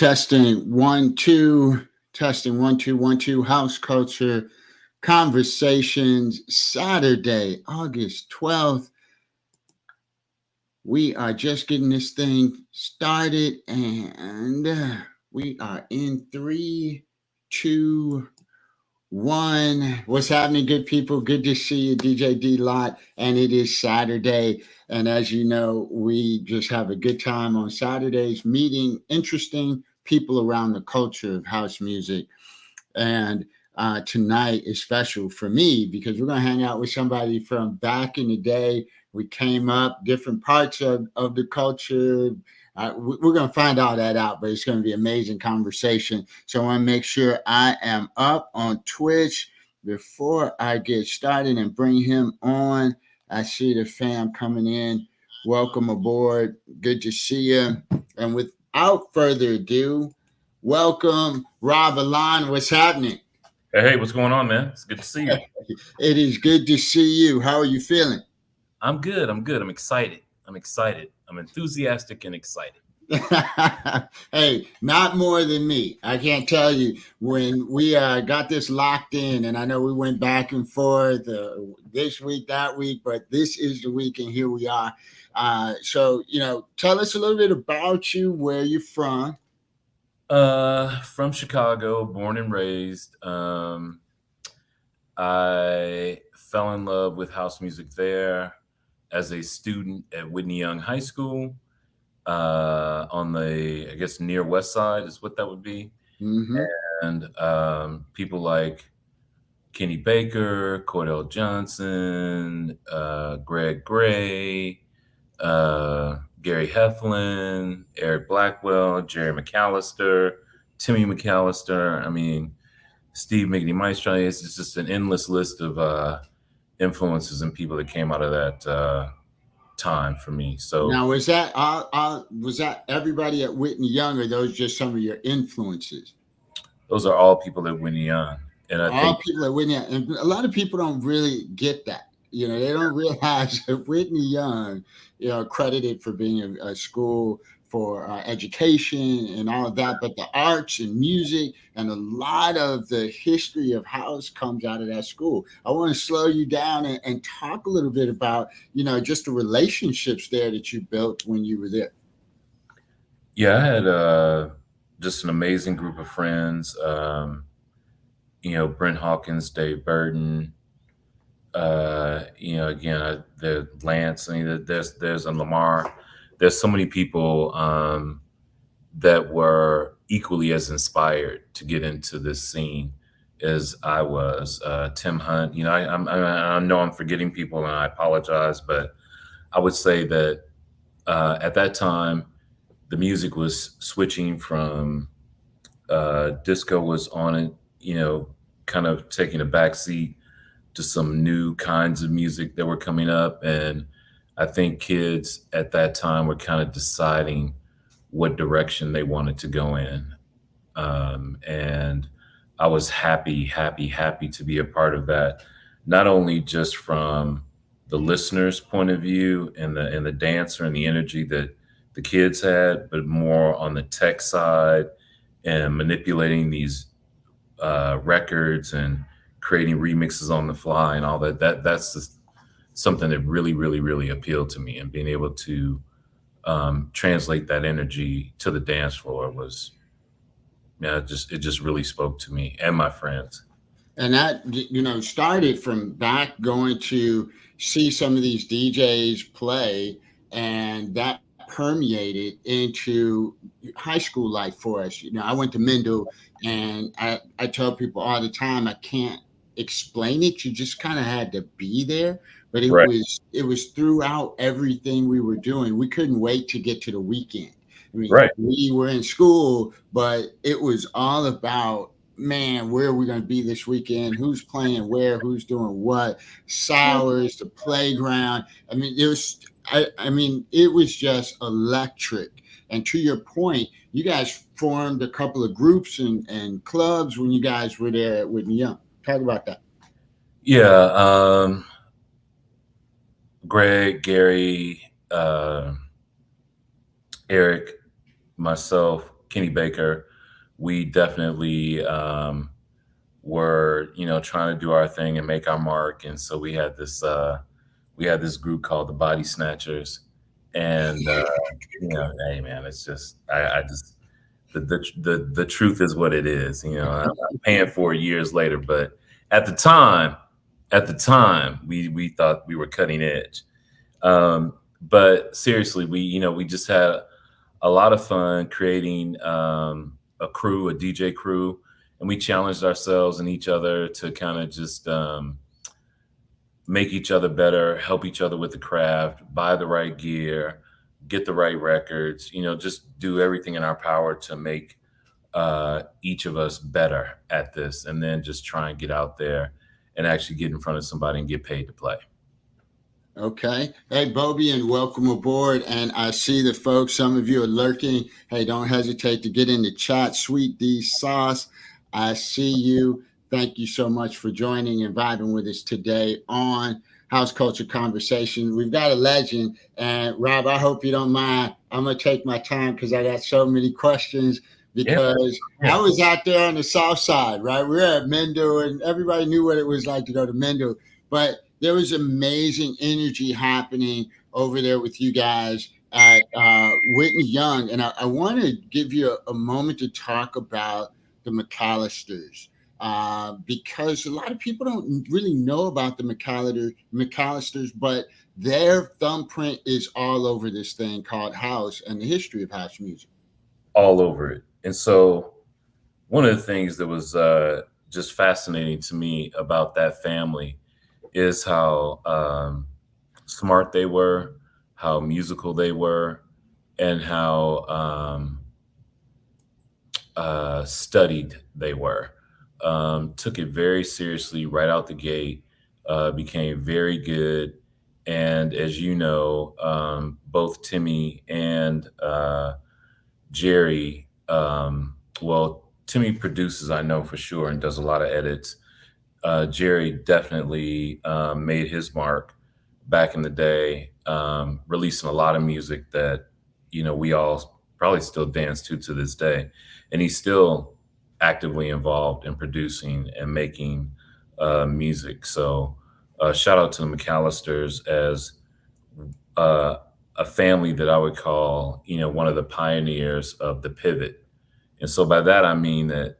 Testing one, two, testing one, two, one, two. House Culture Conversations, Saturday, August 12th. We are just getting this thing started, and we are in three, two, one. What's happening, good people? Good to see you, DJ D Lot. And it is Saturday. And as you know, we just have a good time on Saturdays, meeting interesting people around the culture of house music. And tonight is special for me because we're going to hang out with somebody from back in the day. We came up different parts of the culture. We're going to find all that out, but it's going to be an amazing conversation. So I want to make sure I am up on Twitch before I get started and bring him on. I see the fam coming in. Welcome aboard. Good to see you. And without further ado, welcome, Rob Alahn. What's happening? Hey, what's going on, man? It's good to see you. It is good to see you. How are you feeling? I'm good. I'm excited. I'm enthusiastic and excited. Hey, not more than me. I can't tell you when we got this locked in, and I know we went back and forth this week, that week, but this is the week, and here we are. So, tell us a little bit about you, where you're from. From Chicago, born and raised. I fell in love with house music there as a student at Whitney Young High School, on the, I guess, near West Side is what that would be. Mm-hmm. And people like Kenny Baker, Cordell Johnson, Greg Gray, Gary Heflin, Eric Blackwell, Jerry McAllister, Timmy McAllister. I mean, Steve Migney Maestro. It's just an endless list of influences and people that came out of that time for me. So now, was that everybody at Whitney Young, or those just some of your influences? Those are all people at Whitney Young, and I think people at Whitney Young, and a lot of people don't really get that. They don't realize that Whitney Young, credited for being a school for education and all of that, but the arts and music and a lot of the history of house comes out of that school. I want to slow you down and talk a little bit about, just the relationships there that you built when you were there. Yeah, I had just an amazing group of friends. Brent Hawkins, Dave Burton, again, the Lance. I mean, there's a Lamar. There's so many people that were equally as inspired to get into this scene as I was. Tim Hunt. I know I'm forgetting people, and I apologize, but I would say that at that time, the music was switching from disco was on it, kind of taking a backseat to some new kinds of music that were coming up. And I think kids at that time were kind of deciding what direction they wanted to go in. And I was happy to be a part of that, not only just from the listener's point of view and the dancer and the energy that the kids had, but more on the tech side and manipulating these records and creating remixes on the fly and all that. That's just something that really appealed to me, and being able to translate that energy to the dance floor was, it just really spoke to me and my friends. And that, started from back going to see some of these DJs play, and that permeated into high school life for us. I went to Mendel, and I tell people all the time, I can't explain it. You just kind of had to be there. But it was throughout everything we were doing. We couldn't wait to get to the weekend. I mean, we were in school, but it was all about, man, where are we going to be this weekend? Who's playing where? Who's doing what? Sauers, the playground. I mean, it was just electric. And to your point, you guys formed a couple of groups and clubs when you guys were there at Whitney Young. Talk about that. Yeah. Greg, Gary, Eric, myself, Kenny Baker, we definitely were, trying to do our thing and make our mark. And so we had this group called the Body Snatchers. And hey man, it's just I just the truth is what it is. I'm paying for it years later, but at the time, we thought we were cutting edge. But seriously, we just had a lot of fun creating a crew, a DJ crew, and we challenged ourselves and each other to kind of just make each other better, help each other with the craft, buy the right gear, get the right records, just do everything in our power to make each of us better at this, and then just try and get out there and actually get in front of somebody and get paid to play. Okay. Hey, Bobby, and welcome aboard. And I see the folks, some of you are lurking. Hey, don't hesitate to get in the chat. Sweet D Sauce, I see you. Thank you so much for joining and vibing with us today on House Culture Conversation. We've got a legend. And Rob, I hope you don't mind. I'm going to take my time because I got so many questions, because I was out there on the South Side, right? We were at Mendel, and everybody knew what it was like to go to Mendel. But there was amazing energy happening over there with you guys at Whitney Young. And I want to give you a moment to talk about the McAllisters, because a lot of people don't really know about the McAllisters, but their thumbprint is all over this thing called house and the history of house music. All over it. And so one of the things that was just fascinating to me about that family is how smart they were, how musical they were, and how studied they were. Took it very seriously right out the gate, became very good. And as you know, both Timmy and Jerry, well, Timmy produces, I know for sure, and does a lot of edits. Jerry definitely made his mark back in the day, releasing a lot of music that, we all probably still dance to this day. And he's still actively involved in producing and making music. So shout out to the McAllisters as a family that I would call, one of the pioneers of the pivot. And so by that, I mean that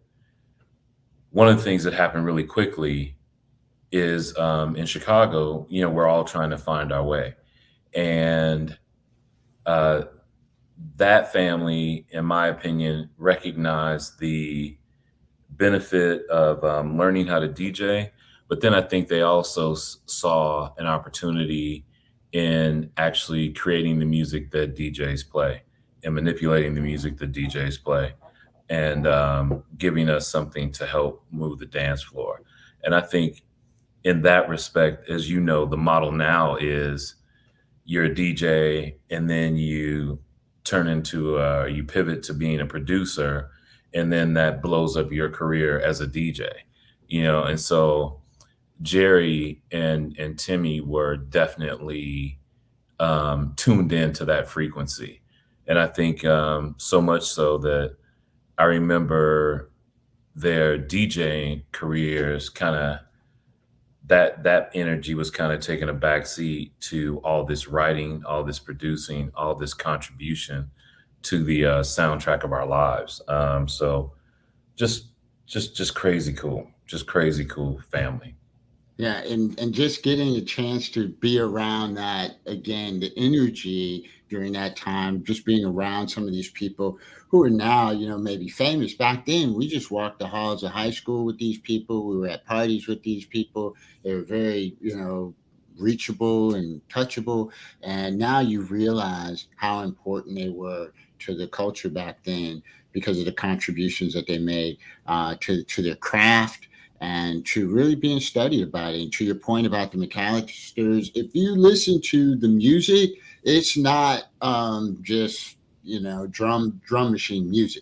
one of the things that happened really quickly is in Chicago, we're all trying to find our way. And that family, in my opinion, recognized the benefit of learning how to DJ. But then I think they also saw an opportunity in actually creating the music that DJs play and manipulating the music that DJs play, and giving us something to help move the dance floor. And I think in that respect, as you know, the model now is you're a DJ and then you turn into, you pivot to being a producer, and then that blows up your career as a DJ, And so Jerry and Timmy were definitely tuned into that frequency. And I think so much so that I remember their DJing careers kind of, that energy was kind of taking a backseat to all this writing, all this producing, all this contribution to the soundtrack of our lives. So just crazy cool family. Yeah, and just getting a chance to be around that again, the energy during that time, just being around some of these people who are now, maybe famous. Back then, we just walked the halls of high school with these people. We were at parties with these people. They were very, reachable and touchable. And now you realize how important they were to the culture back then because of the contributions that they made to their craft, and to really being studied about it. And to your point about the McAllisters, if you listen to the music, it's not just, drum machine music.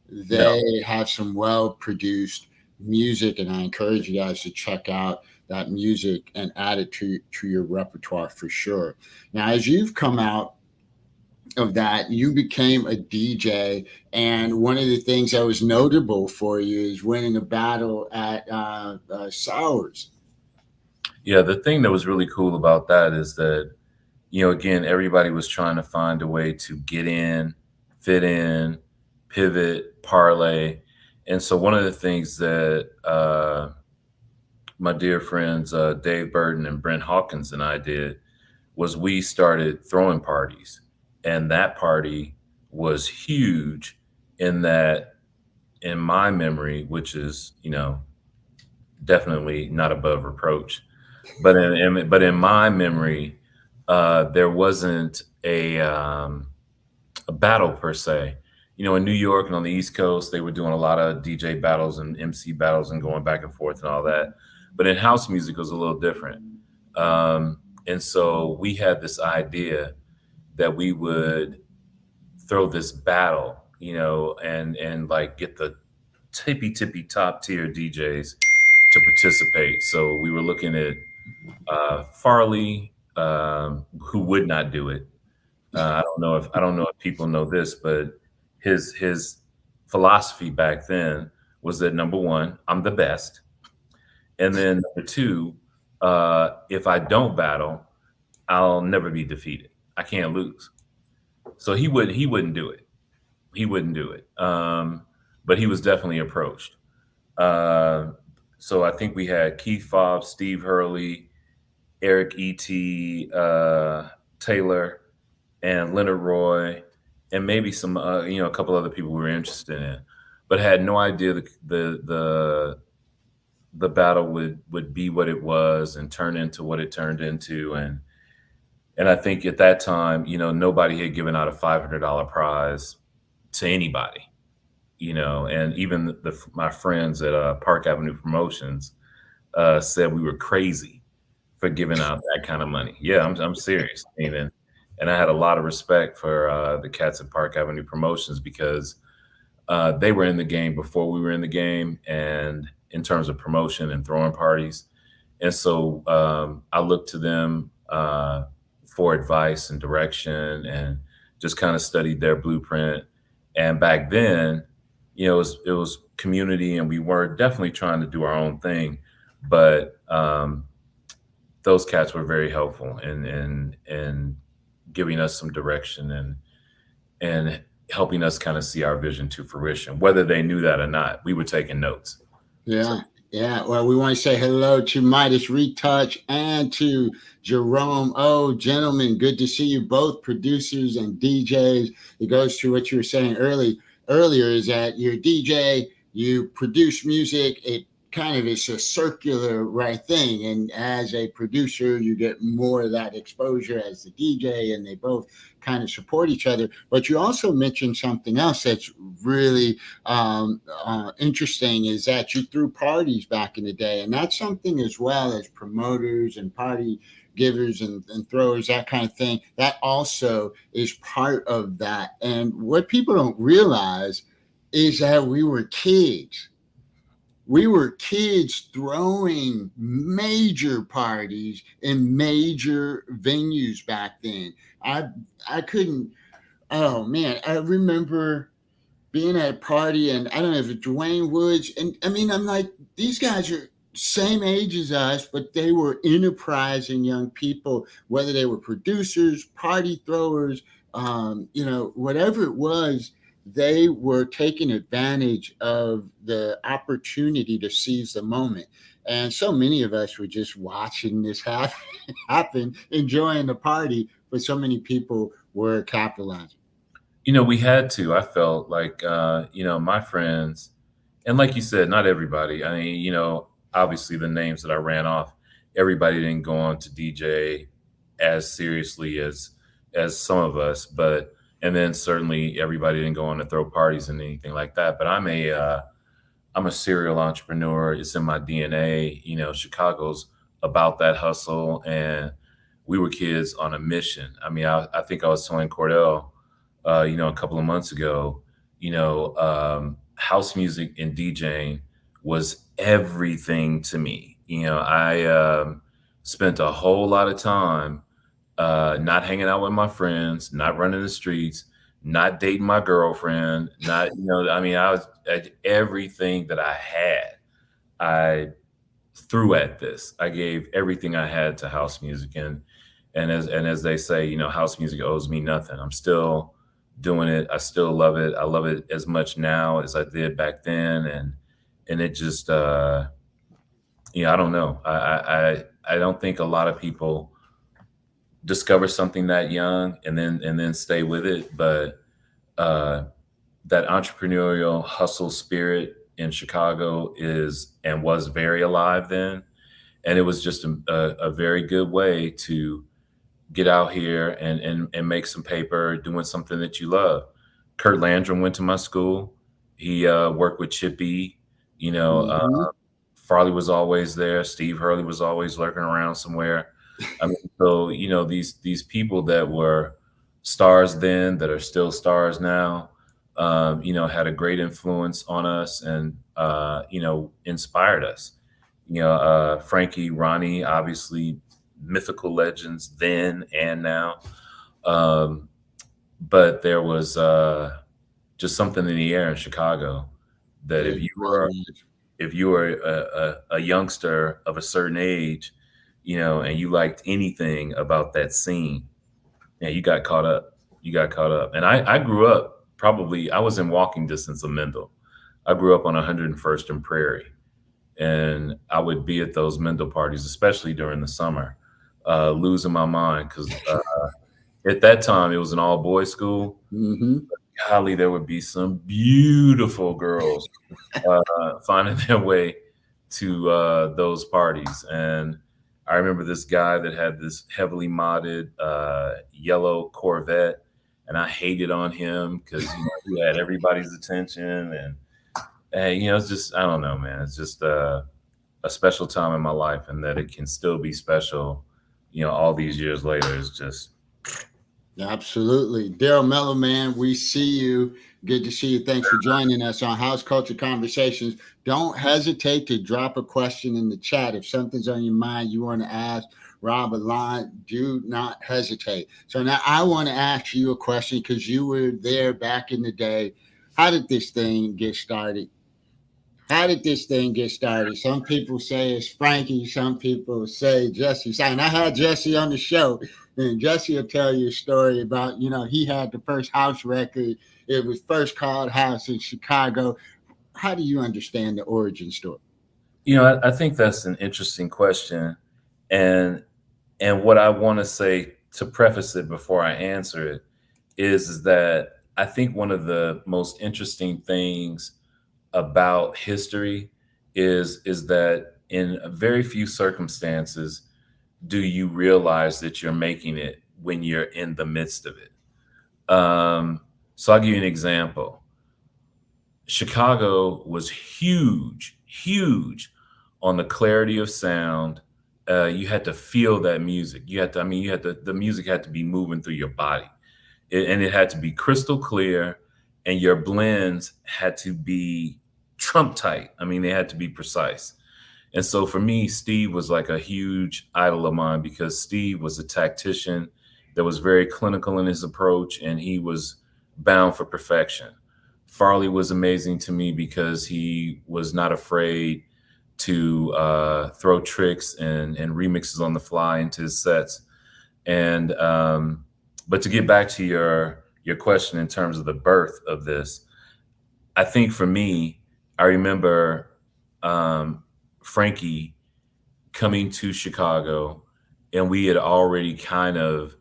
They have some well-produced music, and I encourage you guys to check out that music and add it to your repertoire for sure. Now, as you've come out of that, you became a DJ, and one of the things that was notable for you is winning a battle at Sauers. Yeah, the thing that was really cool about that is that, again, everybody was trying to find a way to get in, fit in, pivot, parlay. And so one of the things that my dear friends Dave Burton and Brent Hawkins and I did was we started throwing parties. And that party was huge in that, in my memory, which is, definitely not above reproach, but in my memory, there wasn't a battle per se. In New York and on the East Coast, they were doing a lot of DJ battles and MC battles and going back and forth and all that. But in house music, it was a little different. And so we had this idea that we would throw this battle, and like get the tippy top tier DJs to participate. So we were looking at Farley, who would not do it. I don't know if people know this, but his philosophy back then was that number one, I'm the best, and then number two, if I don't battle, I'll never be defeated. I can't lose. So he wouldn't do it. He wouldn't do it. But he was definitely approached. Uh, so I think we had Keith Fobs, Steve Hurley, Eric E.T. Taylor, and Leonard Rroy, and maybe some, a couple other people we were interested in, but had no idea the battle would be what it was and turn into what it turned into. And I think at that time, nobody had given out a $500 prize to anybody, and even my friends at Park Avenue Promotions said we were crazy for giving out that kind of money. Yeah, I'm serious. I mean, and I had a lot of respect for the cats at Park Avenue Promotions because they were in the game before we were in the game, and in terms of promotion and throwing parties. And so I looked to them for advice and direction, and just kind of studied their blueprint. And back then, it was community, and we were definitely trying to do our own thing, but those cats were very helpful in giving us some direction and helping us kind of see our vision to fruition, whether they knew that or not. We were taking notes. So Yeah, yeah. Well, we want to say hello to Midas Retouch and to Jerome. Oh, gentlemen, good to see you both, producers and DJs. It goes to what you were saying earlier is that you're a DJ, you produce music. It kind of is a circular right thing, and as a producer you get more of that exposure as the DJ, and they both kind of support each other. But you also mentioned something else that's really interesting, is that you threw parties back in the day, and that's something as well as promoters and party givers and throwers, that kind of thing, that also is part of that. And what people don't realize is that we were kids throwing major parties in major venues back then. I couldn't. Oh man, I remember being at a party, and I don't know if it's Dwayne Woods, and I mean, I'm like, these guys are same age as us, but they were enterprising young people, whether they were producers, party throwers, whatever it was, they were taking advantage of the opportunity to seize the moment. And so many of us were just watching this happen, enjoying the party, but so many people were capitalizing. we had to. I felt like my friends, and like you said, not everybody. I mean, obviously the names that I ran off, everybody didn't go on to DJ as seriously as some of us, but and then certainly everybody didn't go on to throw parties and anything like that. But I'm a serial entrepreneur. It's in my DNA. Chicago's about that hustle, and we were kids on a mission. I mean, I think I was telling Cordell, a couple of months ago, house music and DJing was everything to me. I spent a whole lot of time not hanging out with my friends, not running the streets, not dating my girlfriend, not, I mean, everything that I had, I threw at this. I gave everything I had to house music, and as they say, house music owes me nothing. I'm still doing it. I still love it. I love it as much now as I did back then, and it just, I don't know. I don't think a lot of people discover something that young and then stay with it, but uh, that entrepreneurial hustle spirit in Chicago is and was very alive then, and it was just a very good way to get out here and make some paper doing something that you love. Kurt Landrum went to my school. He worked with Chippy. You know, Mm-hmm. Farley was always there. Steve Hurley was always lurking around somewhere. I mean, so these people that were stars then that are still stars now, had a great influence on us and inspired us. Frankie, Ronnie, obviously mythical legends then and now. Um, but there was just something in the air in Chicago that It was. if you were a youngster of a certain age, and you liked anything about that scene, yeah, you got caught up. You got caught up. And I grew up I was in walking distance of Mendel. I grew up on 101st and Prairie, and I would be at those Mendel parties, especially during the summer, losing my mind because at that time it was an all boys school. Mm-hmm. Golly, there would be some beautiful girls finding their way to those parties. And I remember this guy that had this heavily modded yellow Corvette, and I hated on him because he had everybody's attention, and it's just, I don't know, man. It's just a special time in my life, and that it can still be special, all these years later is just. Absolutely. Daryl Mellow, man, we see you. Good to see you. Thanks for joining us on House Culture Conversations. Don't hesitate to drop a question in the chat. If something's on your mind you want to ask Rob Alahn, do not hesitate. So now I want to ask you a question because you were there back in the day. How did this thing get started? How did this thing get started? Some people say it's Frankie. Some people say Jesse. And I had Jesse on the show, and Jesse will tell you a story about, he had the first house record. It was first called House in Chicago. How do you understand the origin story? I think that's an interesting question, and what I want to say to preface it before I answer it is that I think one of the most interesting things about history is that in very few circumstances do you realize that you're making it when you're in the midst of it. So I'll give you an example. Chicago was huge, huge on the clarity of sound. You had to feel that music. The music had to be moving through your body, and it had to be crystal clear, and your blends had to be Trump tight. I mean, they had to be precise. And so for me, Steve was like a huge idol of mine because Steve was a tactician that was very clinical in his approach, and he was bound for perfection. Farley was amazing to me because he was not afraid to throw tricks and remixes on the fly into his sets. And but to get back to your question in terms of the birth of this, I think for me, I remember Frankie coming to Chicago, and we had already kind of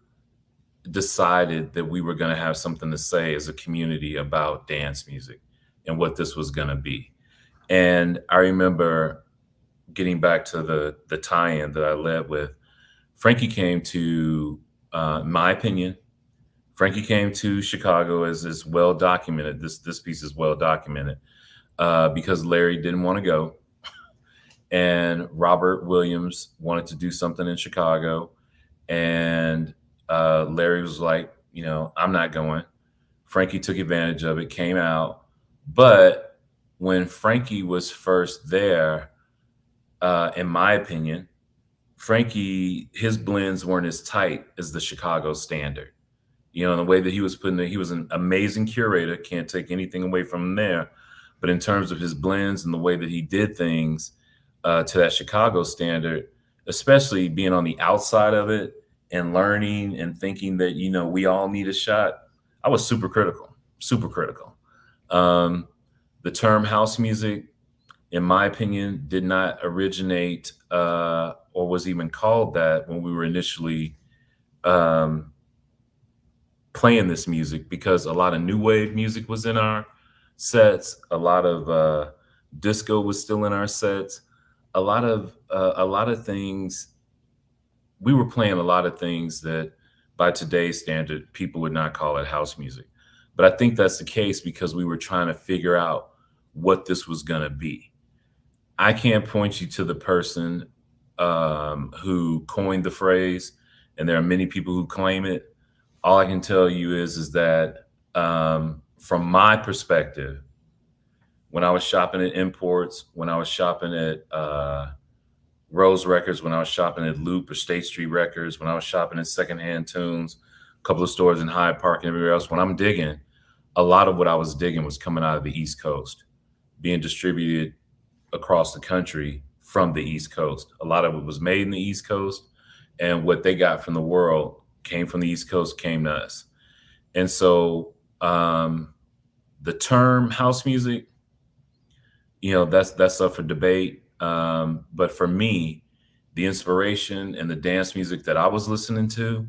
decided that we were going to have something to say as a community about dance music and what this was going to be. And I remember getting back to the tie-in that I led with. Frankie came to, my opinion, Frankie came to Chicago as is well documented. This piece is well documented because Larry didn't want to go, and Robert Williams wanted to do something in Chicago, and Larry was like, I'm not going. Frankie took advantage of it, came out, but when Frankie was first there, in my opinion, Frankie, his blends weren't as tight as the Chicago standard. You know, in the way that he was putting it, he was an amazing curator. Can't take anything away from him there. But in terms of his blends and the way that he did things to that Chicago standard, especially being on the outside of it and learning and thinking that, you know, we all need a shot, I was super critical, super critical. The term house music, in my opinion, did not originate or was even called that when we were initially playing this music, because a lot of new wave music was in our sets, a lot of disco was still in our sets, a lot of things. We were playing a lot of things that by today's standard people would not call it house music. But I think that's the case because we were trying to figure out what this was going to be. I can't point you to the person who coined the phrase, and there are many people who claim it. All I can tell you is that from my perspective, when I was shopping at Imports, when I was shopping at Rose Records, when I was shopping at Loop or State Street Records, when I was shopping at Secondhand Tunes, a couple of stores in Hyde Park and everywhere else, when I'm digging, a lot of what I was digging was coming out of the East Coast, being distributed across the country from the East Coast. A lot of it was made in the East Coast, and what they got from the world came from the East Coast, came to us. And so the term house music, you know, that's up for debate. But for me, the inspiration and the dance music that I was listening to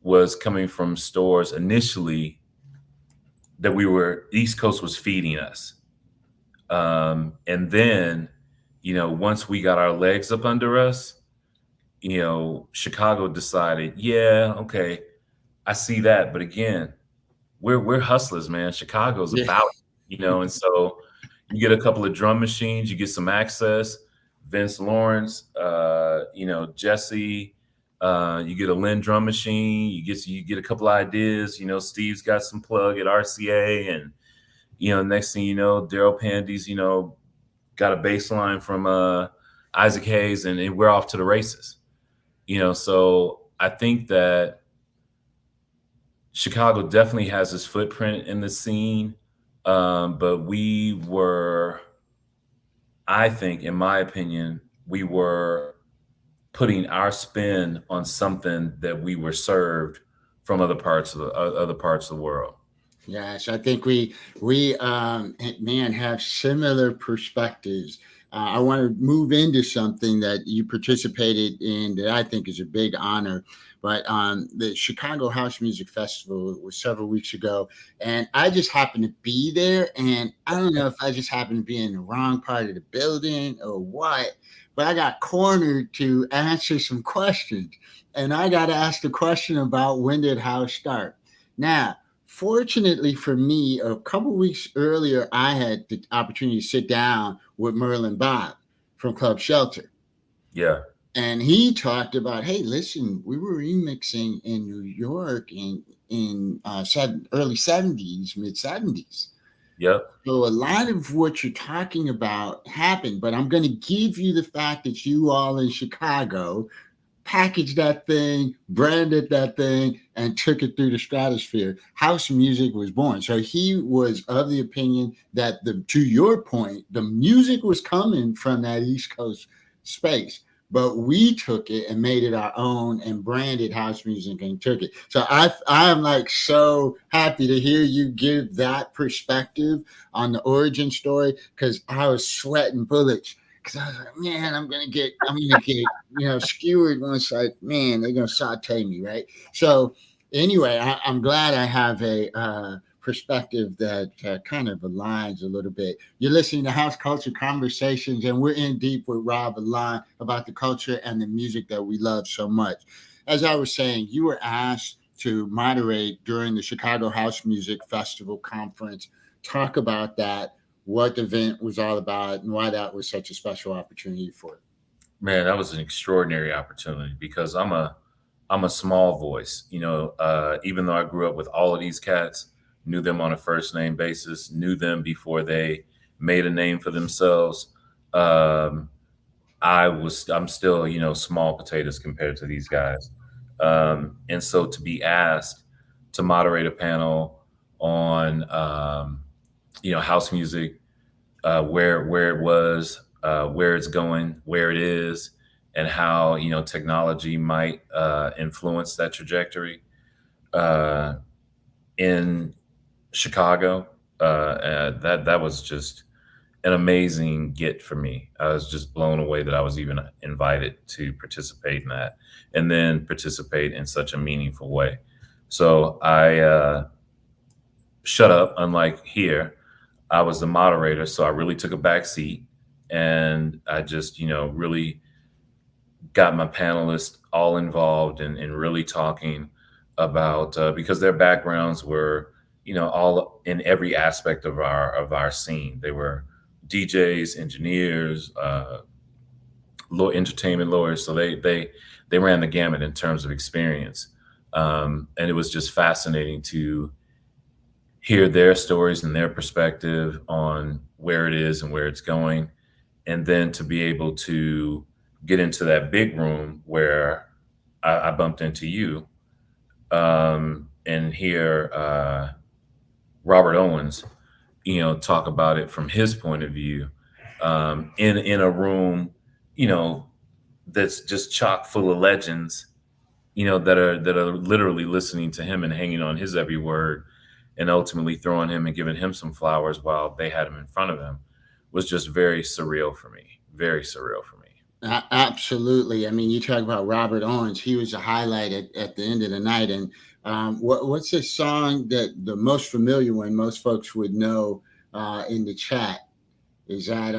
was coming from stores initially that East Coast was feeding us. And then, you know, once we got our legs up under us, you know, Chicago decided, yeah, okay, I see that. But again, we're hustlers, man. Chicago's about it, you know, and so you get a couple of drum machines, you get some access, Vince Lawrence, you know, Jesse, you get a Lynn drum machine, you get a couple of ideas, you know, Steve's got some plug at RCA, and, you know, next thing you know, Daryl Pandy's, you know, got a bass line from Isaac Hayes, and we're off to the races. You know, so I think that Chicago definitely has its footprint in the scene, but we were, I think, in my opinion, we were putting our spin on something that we were served from other parts of the world. Yes, I think we man have similar perspectives. I want to move into something that you participated in that I think is a big honor. But the Chicago House Music Festival was several weeks ago, and I just happened to be there. And I don't know if I just happened to be in the wrong part of the building or what, but I got cornered to answer some questions. And I got asked a question about when did house start. Now, fortunately for me, a couple weeks earlier, I had the opportunity to sit down with Merlin Bob from Club Shelter. Yeah. And he talked about, hey, listen, we were remixing in New York in early 70s, mid 70s. Yep. So a lot of what you're talking about happened, but I'm going to give you the fact that you all in Chicago packaged that thing, branded that thing, and took it through the stratosphere. House music was born. So he was of the opinion that, to your point, the music was coming from that East Coast space, but we took it and made it our own and branded house music and took it. So I am like so happy to hear you give that perspective on the origin story, because I was sweating bullets. Because I was like, man, I'm gonna get, you know, skewered once. Like, man, they're gonna saute me, right? So anyway, I'm glad I have a perspective that kind of aligns a little bit. You're listening to House Culture Conversations, and we're in deep with Rob Alahn about the culture and the music that we love so much. As I was saying, you were asked to moderate during the Chicago House Music Festival conference. Talk about that, what the event was all about, and why that was such a special opportunity for it. Man, that was an extraordinary opportunity because I'm a small voice, you know, even though I grew up with all of these cats, knew them on a first name basis, knew them before they made a name for themselves. I'm still, small potatoes compared to these guys. And so to be asked to moderate a panel on, house music, where it was, where it's going, where it is, and how, technology might influence that trajectory uh, in Chicago, that was just an amazing get for me. I was just blown away that I was even invited to participate in that, and then participate in such a meaningful way. So I shut up. Unlike here, I was the moderator, so I really took a back seat, and I just, really got my panelists all involved and really talking about because their backgrounds were, all in every aspect of our scene. They were DJs, engineers, entertainment lawyers, so they ran the gamut in terms of experience, and it was just fascinating to hear their stories and their perspective on where it is and where it's going, and then to be able to get into that big room where I bumped into you, and hear Robert Owens, talk about it from his point of view, in a room, you know, that's just chock full of legends, that are literally listening to him and hanging on his every word, and ultimately throwing him and giving him some flowers while they had him in front of him, was just very surreal for me. Very surreal for me. Absolutely. I mean, you talk about Robert Owens. He was a highlight at the end of the night. And what's the song that the most familiar one most folks would know in the chat? Is that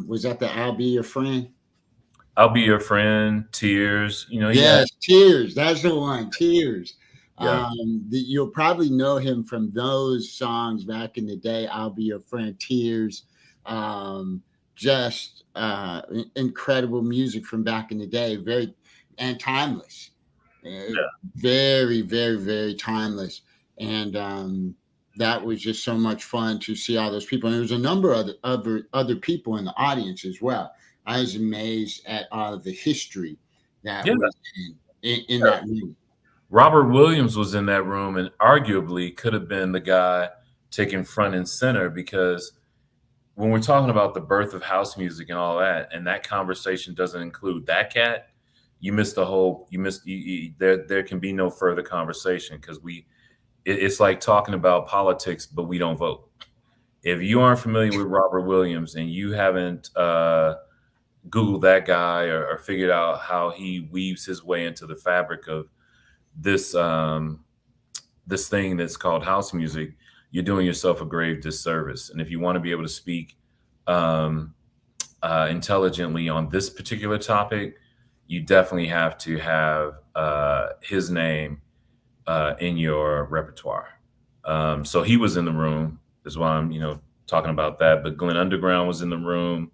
was that the "I'll Be Your Friend"? I'll Be Your Friend, Tears. Yeah, Yes, Tears. That's the one. Tears. yeah, You'll probably know him from those songs back in the day. "I'll Be Your Friend," Tears. Just incredible music from back in the day. Very and timeless. Uh, yeah. Very, very, very timeless. And that was just so much fun to see all those people. And there was a number of other people in the audience as well. I was amazed at all of the history that Yeah. was in that room. Robert Williams was in that room and arguably could have been the guy taken front and center, because when we're talking about the birth of house music and all that, and that conversation doesn't include that cat, you missed the whole. You missed. There can be no further conversation, because it's like talking about politics, but we don't vote. If you aren't familiar with Robert Williams and you haven't Googled that guy, or figured out how he weaves his way into the fabric of this this thing that's called house music, you're doing yourself a grave disservice. And if you want to be able to speak um, intelligently on this particular topic, you definitely have to have his name in your repertoire. So he was in the room, is why I'm, talking about that. But Glenn Underground was in the room.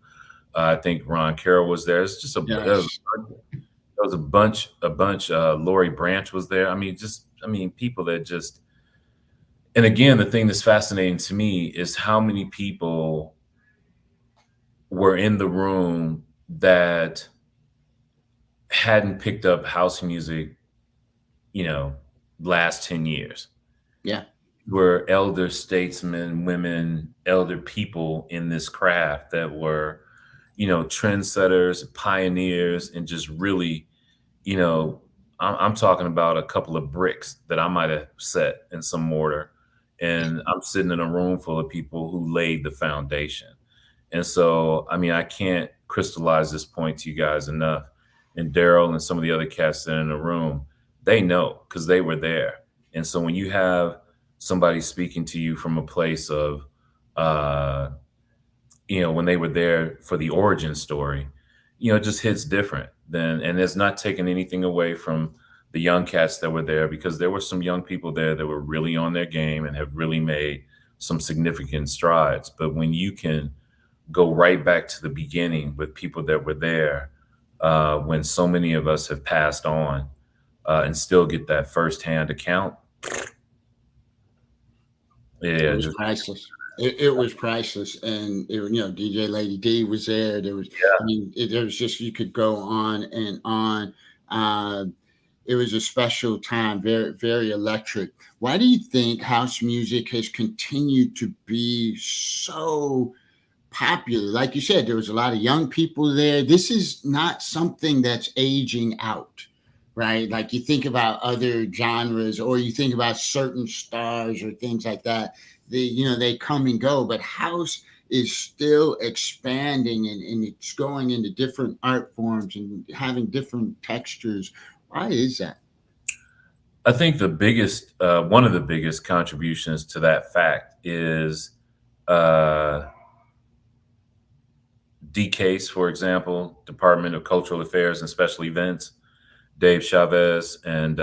I think Ron Carroll was there. It's just Yes. there was a bunch. Lori Branch was there. I mean, people that just. And again, the thing that's fascinating to me is how many people were in the room that hadn't picked up house music, you know, last 10 years. Yeah. Were elder statesmen, women, elder people in this craft that were, trendsetters, pioneers, and just really, I'm talking about a couple of bricks that I might have set in some mortar. And I'm sitting in a room full of people who laid the foundation. And so, I mean, I can't crystallize this point to you guys enough. And Daryl and some of the other cats that are in the room, they know, because they were there. And so when you have somebody speaking to you from a place of, uh, when they were there for the origin story, it just hits different than, and it's not taking anything away from the young cats that were there, because there were some young people there that were really on their game and have really made some significant strides. But when you can go right back to the beginning with people that were there, when so many of us have passed on, and still get that firsthand account, It yeah, was just priceless. It was priceless, and DJ Lady D was there. There was, I Yeah. mean, there was just, you could go on and on. Uh, it was a special time, very very electric. Why do you think house music has continued to be so popular? Like you said, there was a lot of young people there. This is not something that's aging out, right? Like you think about other genres, or you think about certain stars or things like that. They come and go, but house is still expanding, and it's going into different art forms and having different textures. Why is that? I think the biggest, one of the biggest contributions to that fact is uh, DCASE, for example, Department of Cultural Affairs and Special Events, Dave Chavez and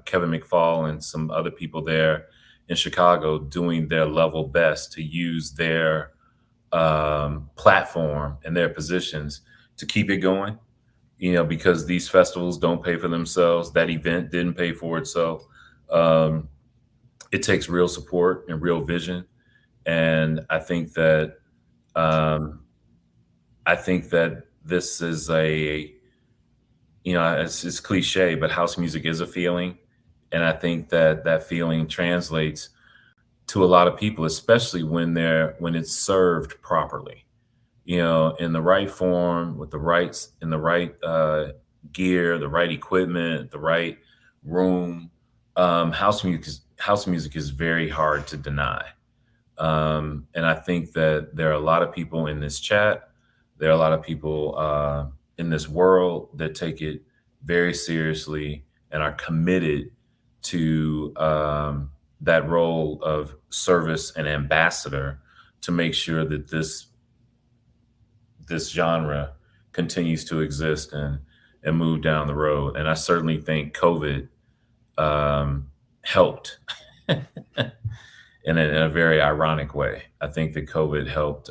Kevin McFall and some other people there in Chicago doing their level best to use their platform and their positions to keep it going. Because these festivals don't pay for themselves. That event didn't pay for itself. Um, it takes real support and real vision. And um, I think that this is it's cliche, but house music is a feeling. And I think that that feeling translates to a lot of people, especially when it's served properly, in the right form, with the rights, in the right gear, the right equipment, the right room. House music is very hard to deny. And I think that there are a lot of people in this chat. There are a lot of people in this world that take it very seriously and are committed to that role of service and ambassador to make sure that this genre continues to exist and move down the road. And I certainly think COVID helped in a very ironic way. I think that COVID helped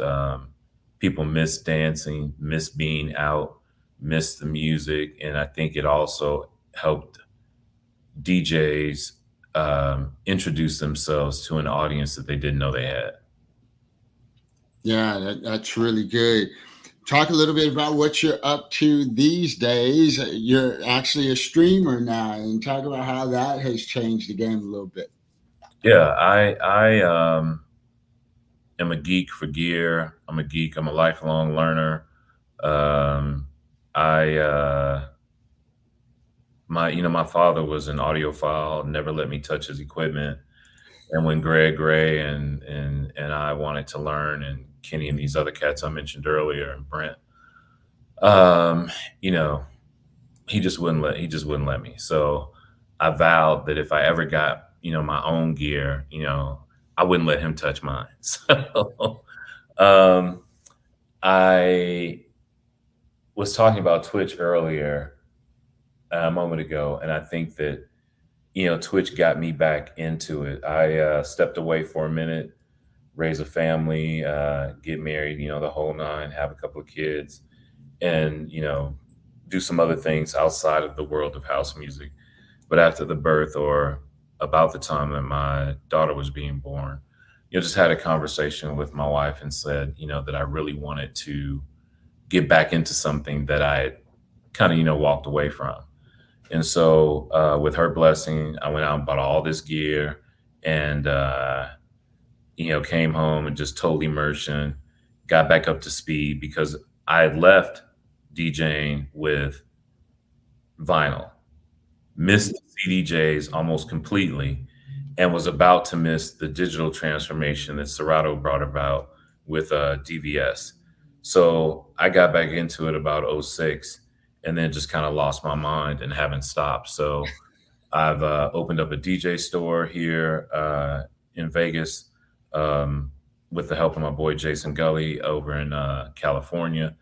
people miss dancing, miss being out, miss the music, and I think it also helped DJs introduce themselves to an audience that they didn't know they had. Yeah, that's really good. Talk a little bit about what you're up to these days. You're actually a streamer now, and talk about how that has changed the game a little bit. Yeah, I am a geek for gear. I'm a geek. I'm a lifelong learner. I my father was an audiophile, never let me touch his equipment. And when Greg Gray and I wanted to learn, and Kenny and these other cats I mentioned earlier, and Brent, um, you know, he just wouldn't let me. So I vowed that if I ever got, my own gear, I wouldn't let him touch mine. So um I was talking about Twitch earlier a moment ago, and I think that Twitch got me back into it. I stepped away for a minute, raise a family, get married, the whole nine, have a couple of kids, and do some other things outside of the world of house music. But after the birth, or about the time that my daughter was being born, just had a conversation with my wife and said, that I really wanted to get back into something that I had kind of, walked away from. And so, with her blessing, I went out and bought all this gear, and came home and just totally immersion, got back up to speed because I had left DJing with vinyl, missed the CDJs almost completely, and was about to miss the digital transformation that Serato brought about with DVS. So I got back into it about '06, and then just kind of lost my mind and haven't stopped. So I've opened up a DJ store here in Vegas, um, with the help of my boy Jason Gully over in California.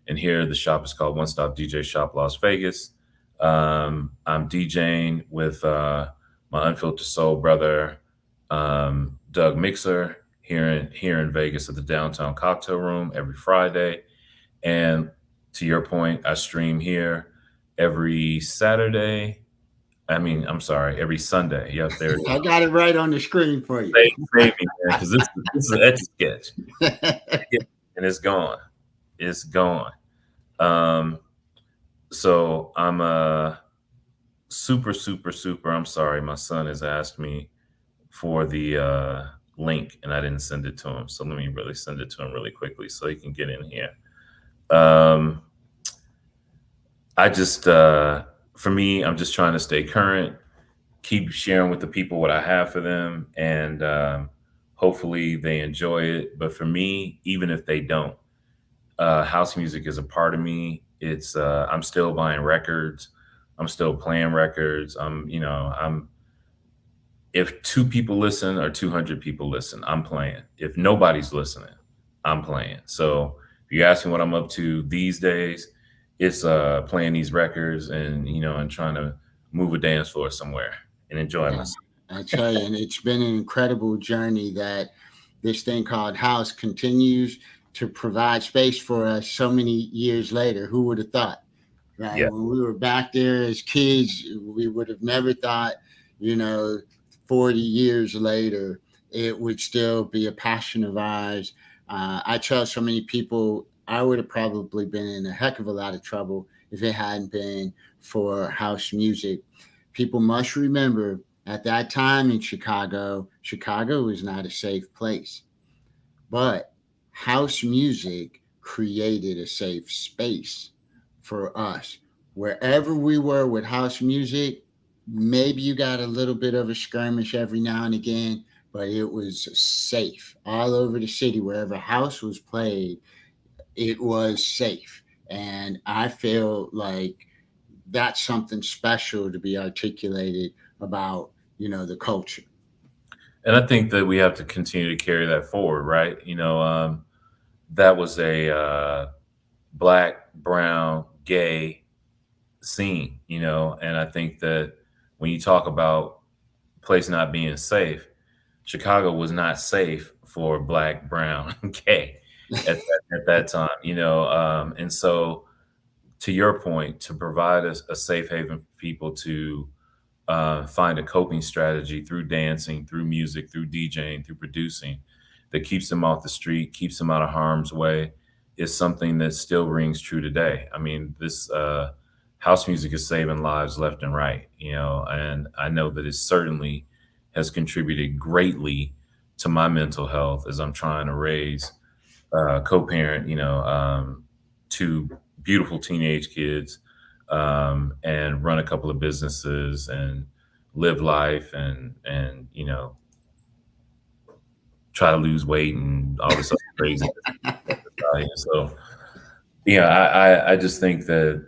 And here the shop is called One Stop DJ Shop Las Vegas. I'm DJing with my Unfiltered Soul brother, Doug Mixer, here in Vegas at the Downtown Cocktail Room every Friday. And to your point, I stream here every Saturday, I mean, I'm sorry, every Sunday. Yep, there it is. I got it right on the screen for you. Save me, man, because this is an etch a sketch, and it's gone. It's gone. Um, so I'm super. I'm sorry, my son has asked me for the link, and I didn't send it to him. So let me really send it to him really quickly so he can get in here. I just, for me, I'm just trying to stay current, keep sharing with the people what I have for them, and hopefully they enjoy it. But for me, even if they don't, house music is a part of me. It's I'm still buying records, I'm still playing records. I'm if 2 people listen or 200 people listen, I'm playing. If nobody's listening, I'm playing. So if you ask me what I'm up to these days, it's playing these records and and trying to move a dance floor somewhere and enjoy Yeah, myself. I tell you, and it's been an incredible journey that this thing called house continues to provide space for us so many years later. Who would have thought? Right. Yeah. When we were back there as kids, we would have never thought, you know, 40 years later, it would still be a passion of ours. I tell so many people I would have probably been in a heck of a lot of trouble if it hadn't been for house music. People must remember at that time in Chicago, Chicago was not a safe place. But house music created a safe space for us. Wherever we were with house music, maybe you got a little bit of a skirmish every now and again, but it was safe. All over the city, wherever house was played, it was safe. And I feel like that's something special to be articulated about, the culture. And I think that we have to continue to carry that forward, right? That was a black, brown, gay scene, and I think that when you talk about place not being safe, Chicago was not safe for black, brown, gay at that time, and so to your point, to provide a safe haven for people to find a coping strategy through dancing, through music, through DJing, through producing that keeps them off the street, keeps them out of harm's way, is something that still rings true today. I mean, this house music is saving lives left and right, and I know that it certainly has contributed greatly to my mental health as I'm trying to raise, co-parent, 2 beautiful teenage kids, and run a couple of businesses and live life and try to lose weight and all this other crazy stuff. So yeah, I just think that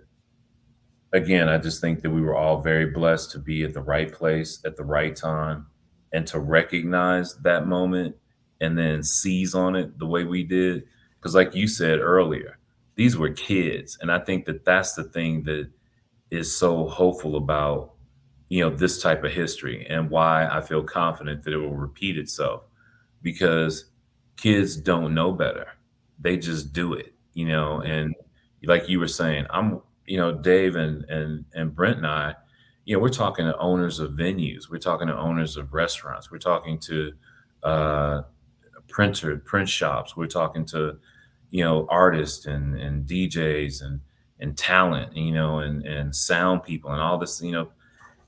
again, I just think that we were all very blessed to be at the right place at the right time and to recognize that moment and then seize on it the way we did. Because, like you said earlier, these were kids. And I think that that's the thing that is so hopeful about, this type of history and why I feel confident that it will repeat itself because kids don't know better. They just do it, and like you were saying, Dave and Brent and I, we're talking to owners of venues, we're talking to owners of restaurants, we're talking to uh, print shops, we're talking to artists and DJs and talent, and sound people and all this,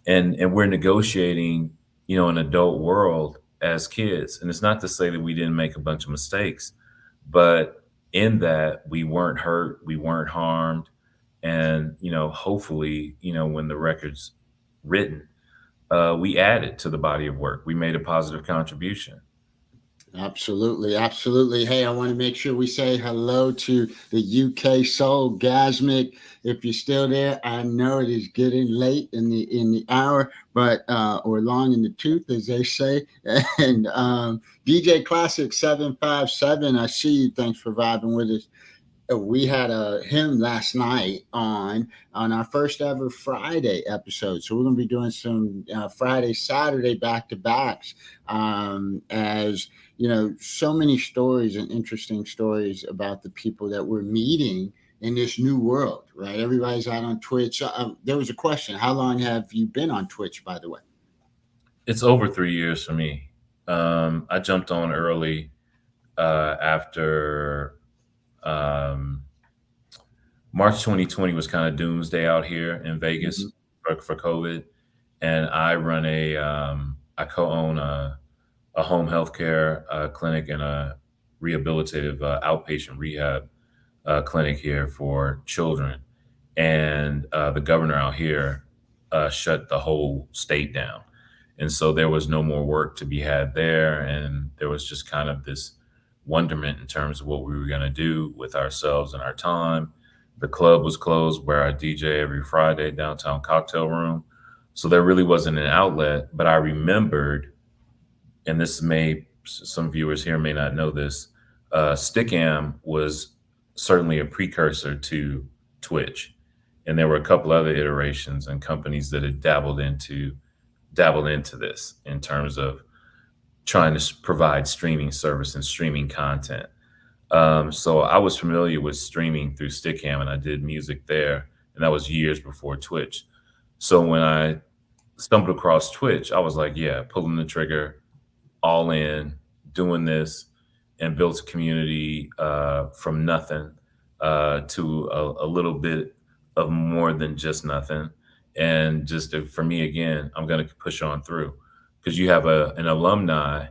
and we're negotiating, an adult world as kids. And it's not to say that we didn't make a bunch of mistakes, but in that we weren't hurt, we weren't harmed, and hopefully, when the record's written, we added to the body of work. We made a positive contribution. Absolutely, absolutely. Hey, I want to make sure we say hello to the UK Soul Gasmic. If you're still there, I know it is getting late in the hour, but or long in the tooth, as they say. And DJ Classic 757, I see you. Thanks for vibing with us. We had him last night on our first ever Friday episode. So we're going to be doing some Friday, Saturday back to backs. As so many stories and interesting stories about the people that we're meeting in this new world, right? Everybody's out on Twitch. There was a question. How long have you been on Twitch, by the way? It's over 3 years for me. I jumped on early after um, March 2020 was kind of doomsday out here in Vegas Mhm. for COVID, and I co-own a home healthcare clinic and a rehabilitative outpatient rehab clinic here for children. And the governor out here shut the whole state down. And so there was no more work to be had there. And there was just kind of this wonderment in terms of what we were going to do with ourselves and our time. The club was closed where I DJ every Friday, downtown cocktail room. So there really wasn't an outlet. But I remembered, and this may, some viewers here may not know this, Stickam was certainly a precursor to Twitch. And there were a couple other iterations and companies that had dabbled into this in terms of trying to provide streaming service and streaming content. So I was familiar with streaming through Stickam, and I did music there, and that was years before Twitch. So when I stumbled across Twitch, I was like, yeah, pulling the trigger, all in, doing this, and built a community from nothing to a little bit of more than just nothing. And just for me, again, I'm going to push on through because you have an alumni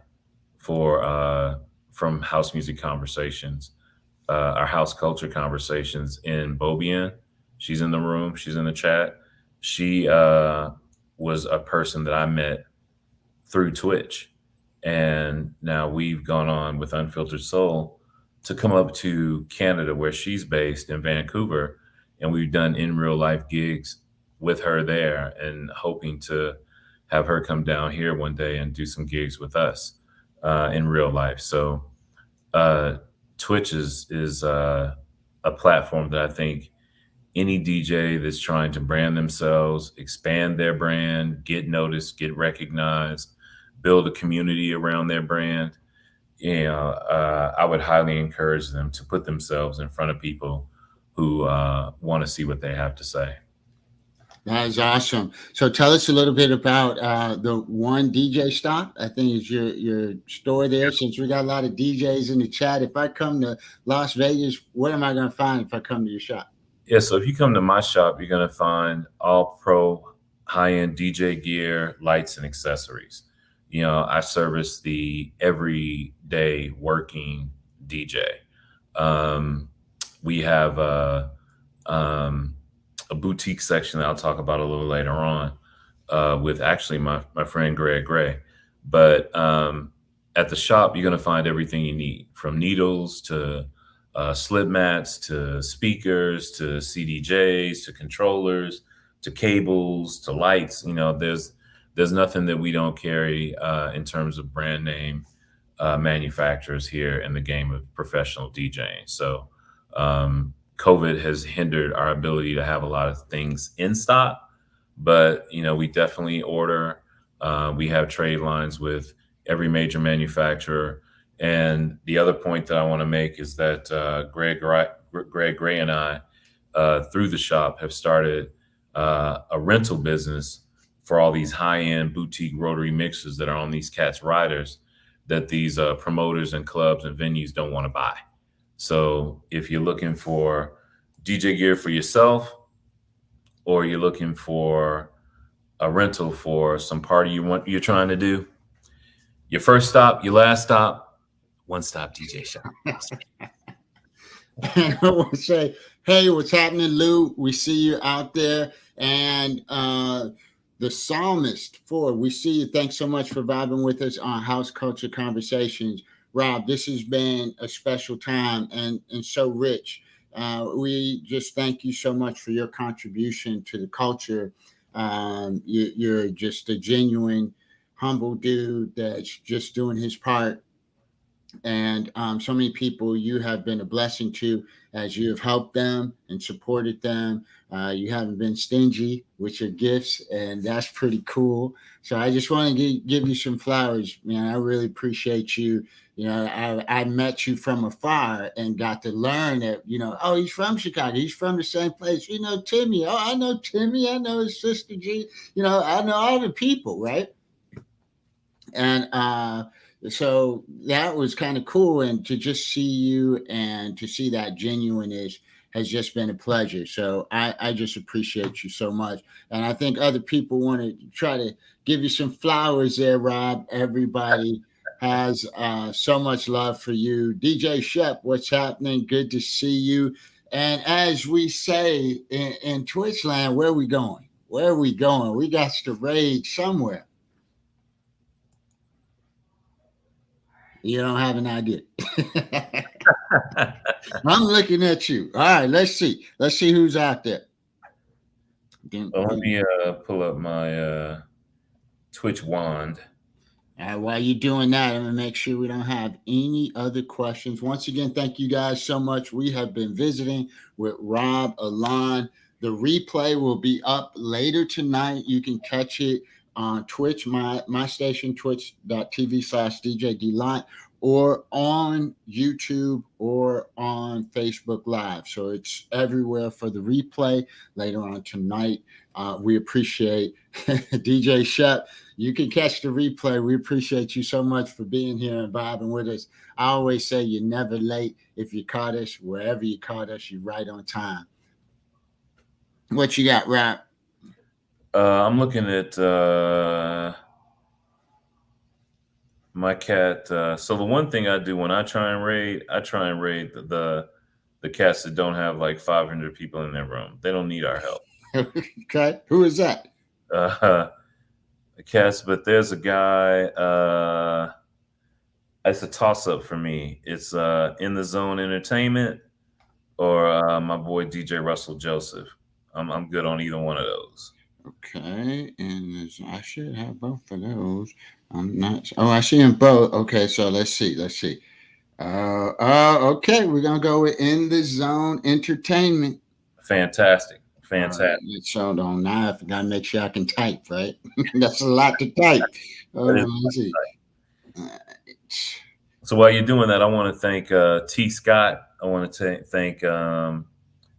for from House Music Conversations, our House Culture Conversations in Bobian. She's in the room. She's in the chat. She was a person that I met through Twitch. And now we've gone on with Unfiltered Soul to come up to Canada, where she's based in Vancouver. And we've done in real life gigs with her there and hoping to have her come down here one day and do some gigs with us in real life. So Twitch is a platform that I think any DJ that's trying to brand themselves, expand their brand, get noticed, get recognized, build a community around their brand, I would highly encourage them to put themselves in front of people who want to see what they have to say. That is awesome. So tell us a little bit about the One DJ Stop. I think it's your store there. Since we got a lot of DJs in the chat, if I come to Las Vegas, what am I going to find if I come to your shop? Yeah, so if you come to my shop, you're going to find all pro high-end DJ gear, lights, and accessories. I service the everyday working DJ. We have a boutique section that I'll talk about a little later on with actually my friend Greg Gray. But at the shop, you're going to find everything you need, from needles to slip mats to speakers to CDJs to controllers to cables to lights. There's nothing that we don't carry in terms of brand name manufacturers here in the game of professional DJing. So COVID has hindered our ability to have a lot of things in stock, but we definitely order. We have trade lines with every major manufacturer. And the other point that I want to make is that Greg Gray and I, through the shop, have started a rental business for all these high-end boutique rotary mixers that are on these cats riders that these promoters and clubs and venues don't want to buy. So if you're looking for DJ gear for yourself, or you're looking for a rental for some party you're trying to do, your first stop, your last stop, One Stop DJ Shop. And I want to say, hey, what's happening, Lou? We see you out there. And the Psalmist 4, we see you. Thanks so much for vibing with us on House Culture Conversations. Rob, this has been a special time and so rich. We just thank you so much for your contribution to the culture. You're just a genuine, humble dude that's just doing his part And so many people you have been a blessing to as you have helped them and supported them. You haven't been stingy with your gifts, and that's pretty cool. So I just want to give you some flowers, man. I really appreciate you. I met you from afar and got to learn that, oh, he's from Chicago. He's from the same place. Timmy. Oh, I know Timmy. I know his sister G. I know all the people, right? And so that was kind of cool, and to just see you and to see that genuineness has just been a pleasure. So I just appreciate you so much, and I think other people want to try to give you some flowers there, Rob. Everybody has so much love for you. DJ Shep, what's happening? Good to see you. And as we say in Twitch land, where are we going? Where are we going? We got to raid somewhere. You don't have an idea. I'm looking at you. All right, let's see. Let's see who's out there. Well, let me pull up my Twitch wand. While you're doing that, I'm going to make sure we don't have any other questions. Once again, thank you guys so much. We have been visiting with Rob Alahn. The replay will be up later tonight. You can catch it on Twitch, my station, twitch.tv/DJDLight, or on YouTube or on Facebook Live. So it's everywhere for the replay later on tonight. We appreciate DJ Shep. You can catch the replay. We appreciate you so much for being here and vibing with us. I always say you're never late. If you caught us, wherever you caught us, you're right on time. What you got, Rob? I'm looking at my cat. So the one thing I do when I try and raid the cats that don't have like 500 people in their room. They don't need our help. Okay, who is that? The cats, but there's a guy. It's a toss-up for me. It's In the Zone Entertainment or my boy DJ Russell Joseph. I'm good on either one of those. Okay, and I should have both of those. I'm not. Oh, I see them both. Okay, so let's see. Okay, we're gonna go with In the Zone Entertainment. Fantastic. So don't now. I gotta make sure I can type, right? That's a lot to type. Let's see. So while you're doing that, I want to thank T. Scott. I want to thank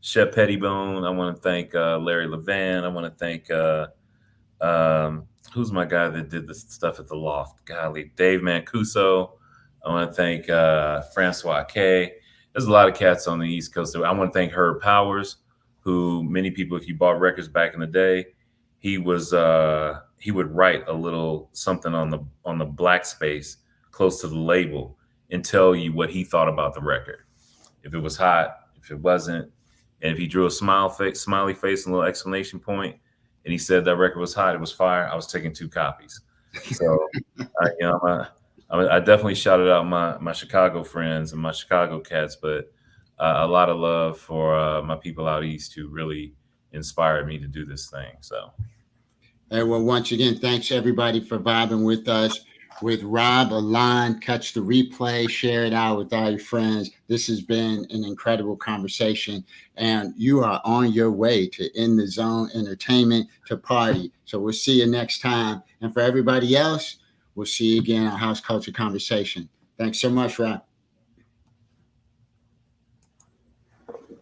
Shep Pettibone. I want to thank Larry Levan. I want to thank who's my guy that did this stuff at the Loft? Golly, Dave Mancuso. I want to thank Francois K. There's a lot of cats on the East Coast. I want to thank Herb Powers, who many people, if you bought records back in the day, he would write a little something on the black space close to the label and tell you what he thought about the record. If it was hot, if it wasn't, and if he drew a smiley face, and a little exclamation point, and he said that record was hot, it was fire, I was taking 2 copies. So, I definitely shouted out my Chicago friends and my Chicago cats, but a lot of love for my people out East who really inspired me to do this thing. So, hey, well, once again, thanks everybody for vibing with us. With Rob Alahn, catch the replay, share it out with all your friends. This has been an incredible conversation, and you are on your way to In the Zone Entertainment to party. So we'll see you next time. And for everybody else, we'll see you again on House Culture Conversation. Thanks so much, Rob.